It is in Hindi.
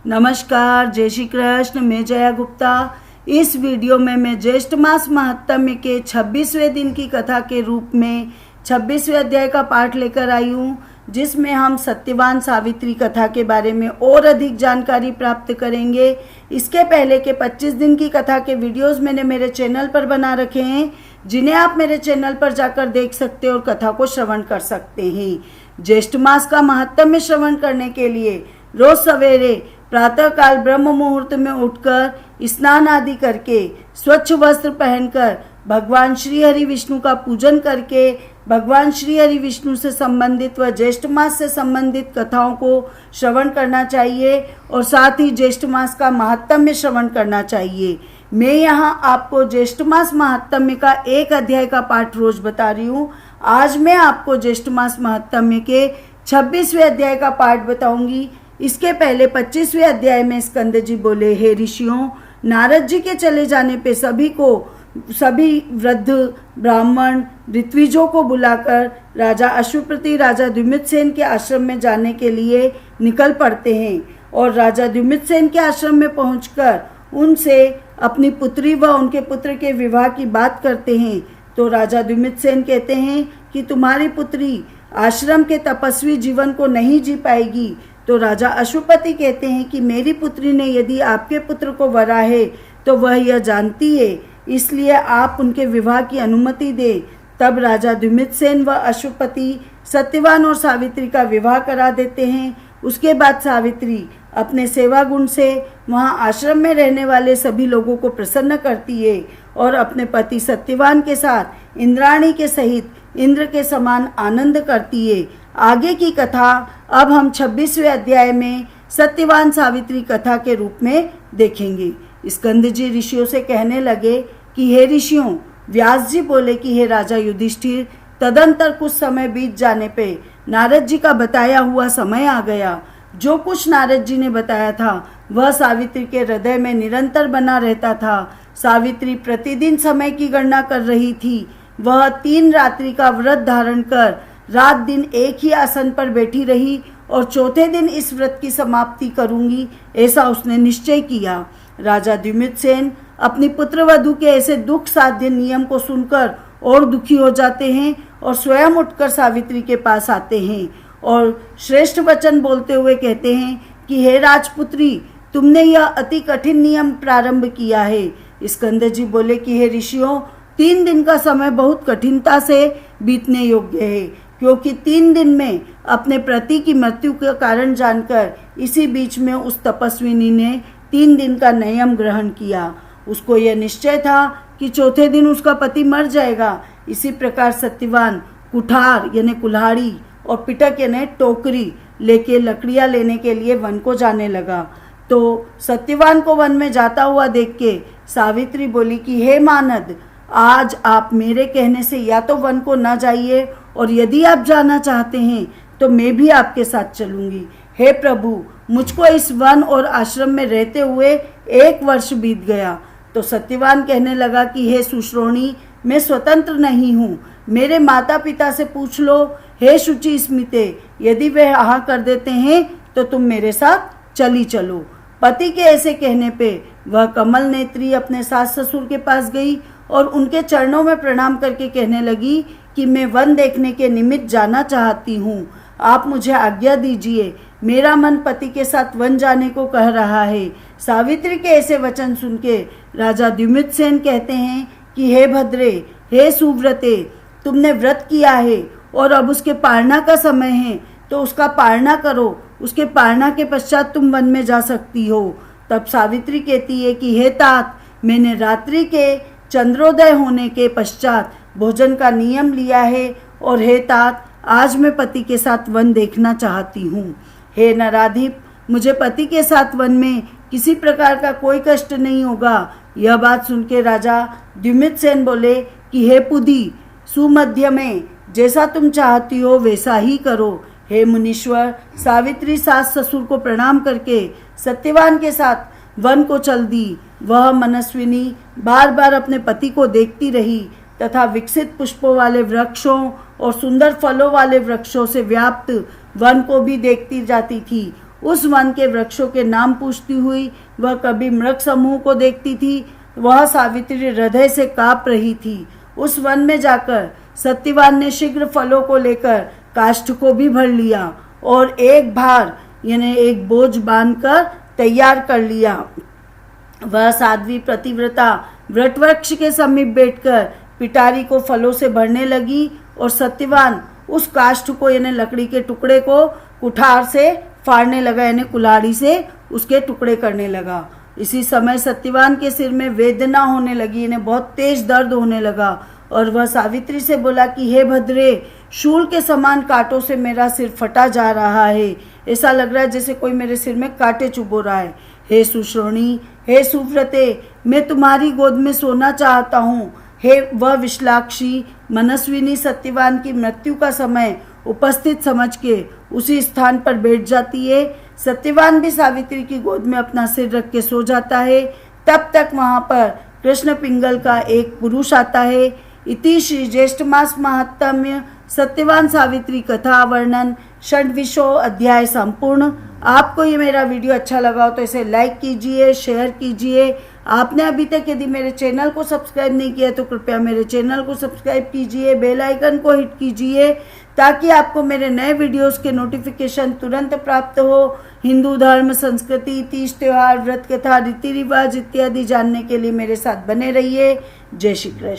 नमस्कार, जय श्री कृष्ण। मैं जया गुप्ता। इस वीडियो में मैं ज्येष्ठ मास महात्म्य के 26वें दिन की कथा के रूप में 26वें अध्याय का पाठ लेकर आई हूँ, जिसमें हम सत्यवान सावित्री कथा के बारे में और अधिक जानकारी प्राप्त करेंगे। इसके पहले के 25 दिन की कथा के वीडियोस मैंने मेरे चैनल पर बना रखे हैं, जिन्हें आप मेरे चैनल पर जाकर देख सकते हैं और कथा को श्रवण कर सकते हैं। ज्येष्ठ मास का महात्म्य श्रवण करने के लिए रोज सवेरे प्रातःकाल ब्रह्म मुहूर्त में उठकर स्नान आदि करके स्वच्छ वस्त्र पहनकर भगवान श्री हरि विष्णु का पूजन करके भगवान श्री हरि विष्णु से संबंधित व ज्येष्ठ मास से संबंधित कथाओं को श्रवण करना चाहिए और साथ ही ज्येष्ठ मास का महात्म्य श्रवण करना चाहिए। मैं यहाँ आपको ज्येष्ठ मास महात्म्य का एक अध्याय का पाठ रोज बता रही हूँ। आज मैं आपको ज्येष्ठ मास महात्म्य के 26वें अध्याय का पाठ बताऊंगी। इसके पहले 25वें अध्याय में स्कंद जी बोले, हे ऋषियों, नारद जी के चले जाने पे सभी वृद्ध ब्राह्मण ऋत्विजों को बुलाकर राजा अश्वपति राजा द्युम्नसेन के आश्रम में जाने के लिए निकल पड़ते हैं और राजा द्युम्नसेन के आश्रम में पहुंचकर उनसे अपनी पुत्री व उनके पुत्र के विवाह की बात करते हैं। तो राजा द्युम्नसेन कहते हैं कि तुम्हारी पुत्री आश्रम के तपस्वी जीवन को नहीं जी पाएगी। तो राजा अश्वपति कहते हैं कि मेरी पुत्री ने यदि आपके पुत्र को वरा है तो वह यह जानती है, इसलिए आप उनके विवाह की अनुमति दें। तब राजा द्युम्नसेन व अश्वपति सत्यवान और सावित्री का विवाह करा देते हैं। उसके बाद सावित्री अपने सेवा गुण से वहां आश्रम में रहने वाले सभी लोगों को प्रसन्न करती है और अपने पति सत्यवान के साथ इंद्राणी के सहित इंद्र के समान आनंद करती है। आगे की कथा अब हम 26वें अध्याय में सत्यवान सावित्री कथा के रूप में देखेंगे। स्कंद जी ऋषियों से कहने लगे कि हे ऋषियों, व्यास जी बोले कि हे राजा युधिष्ठिर, तदंतर कुछ समय बीत जाने पे नारद जी का बताया हुआ समय आ गया। जो कुछ नारद जी ने बताया था वह सावित्री के हृदय में निरंतर बना रहता था। सावित्री प्रतिदिन समय की गणना कर रही थी। वह 3 रात्रि का व्रत धारण कर रात दिन एक ही आसन पर बैठी रही और चौथे दिन इस व्रत की समाप्ति करूंगी, ऐसा उसने निश्चय किया। राजा द्युम्नसेन अपनी पुत्रवधू के ऐसे दुख साध्य नियम को सुनकर और दुखी हो जाते हैं और स्वयं उठकर सावित्री के पास आते हैं और श्रेष्ठ वचन बोलते हुए कहते हैं कि हे राजपुत्री, तुमने यह अति कठिन नियम प्रारंभ किया है। स्कंद जी बोले कि हे ऋषियों, 3 दिन का समय बहुत कठिनता से बीतने योग्य है, क्योंकि 3 दिन में अपने पति की मृत्यु का कारण जानकर इसी बीच में उस तपस्विनी ने 3 दिन का नियम ग्रहण किया। उसको यह निश्चय था कि चौथे दिन उसका पति मर जाएगा। इसी प्रकार सत्यवान कुठार यानी कुल्हाड़ी और पिटक यानी टोकरी लेके लकड़ियां लेने के लिए वन को जाने लगा। तो सत्यवान को वन में जाता हुआ देख के सावित्री बोली कि हे मानद, आज आप मेरे कहने से या तो वन को न जाइए और यदि आप जाना चाहते हैं तो मैं भी आपके साथ चलूंगी। हे प्रभु, मुझको इस वन और आश्रम में रहते हुए 1 वर्ष बीत गया। तो सत्यवान कहने लगा कि हे सुश्रोणी, मैं स्वतंत्र नहीं हूँ, मेरे माता पिता से पूछ लो। हे शुचि स्मिते, यदि वे हाँ कर देते हैं तो तुम मेरे साथ चली चलो। पति के ऐसे कहने पे वह कमल नेत्री अपने सास ससुर के पास गई और उनके चरणों में प्रणाम करके कहने लगी कि मैं वन देखने के निमित्त जाना चाहती हूँ, आप मुझे आज्ञा दीजिए। मेरा मन पति के साथ वन जाने को कह रहा है। सावित्री के ऐसे वचन सुन के राजा द्युम्नसेन कहते हैं कि हे भद्रे, हे सुव्रते, तुमने व्रत किया है और अब उसके पारणा का समय है, तो उसका पारणा करो। उसके पारणा के पश्चात तुम वन में जा सकती हो। तब सावित्री कहती है कि हे तात, मैंने रात्रि के चंद्रोदय होने के पश्चात भोजन का नियम लिया है और हे तात, आज मैं पति के साथ वन देखना चाहती हूँ। हे नराधिप, मुझे पति के साथ वन में किसी प्रकार का कोई कष्ट नहीं होगा। यह बात सुन के राजा द्युम्नसेन बोले कि हे पुदी, सुमध्य में जैसा तुम चाहती हो वैसा ही करो। हे मुनीश्वर, सावित्री सास ससुर को प्रणाम करके सत्यवान के साथ वन को चल दी। वह मनस्विनी बार बार अपने पति को देखती रही तथा विकसित पुष्पों वाले वृक्षों और सुंदर फलों वाले वृक्षों से व्याप्त वन को भी देखती जाती थी उस वन के वृक्षों के नाम पूछती हुई वह कभी मृग समूह को देखती थी। वह सावित्री हृदय से कांप रही थी। उस वन में जाकर सत्यवान ने शीघ्र फलों को लेकर काष्ठ को भी भर लिया और एक भार यानी एक बोझ बांधकर तैयार कर लिया। वह साध्वी प्रतिव्रता वटवृक्ष के समीप बैठकर पिटारी को फलों से भरने लगी और सत्यवान उस काष्ठ को यानी लकड़ी के टुकड़े को कुठार से फाड़ने लगा, यानी कुल्हाड़ी से उसके टुकड़े करने लगा। इसी समय सत्यवान के सिर में वेदना होने लगी, यानी बहुत तेज दर्द होने लगा और वह सावित्री से बोला कि हे भद्रे, शूल के समान कांटों से मेरा सिर फटा जा रहा है। ऐसा लग रहा है जैसे कोई मेरे सिर में कांटे चुभो रहा है। हे सुश्रोणी, हे सुव्रते, मैं तुम्हारी गोद में सोना चाहता हूँ। हे वह विशालाक्षी, मनस्विनी सत्यवान की मृत्यु का समय उपस्थित समझ के उसी स्थान पर बैठ जाती है। सत्यवान भी सावित्री की गोद में अपना सिर रख के सो जाता है। तब तक वहाँ पर कृष्ण पिंगल का एक पुरुष आता है। इति श्री ज्येष्ठ मास महात्म्य सत्यवान सावित्री कथा वर्णन षड्विशो अध्याय संपूर्ण। आपको ये मेरा वीडियो अच्छा लगा हो तो इसे लाइक कीजिए, शेयर कीजिए। आपने अभी तक यदि मेरे चैनल को सब्सक्राइब नहीं किया तो कृपया मेरे चैनल को सब्सक्राइब कीजिए, बेल आइकन को हिट कीजिए ताकि आपको मेरे नए वीडियोस के नोटिफिकेशन तुरंत प्राप्त हो। हिंदू धर्म, संस्कृति, तीज त्योहार, व्रत कथा, रीति रिवाज इत्यादि जानने के लिए मेरे साथ बने रहिए। जय श्री कृष्ण।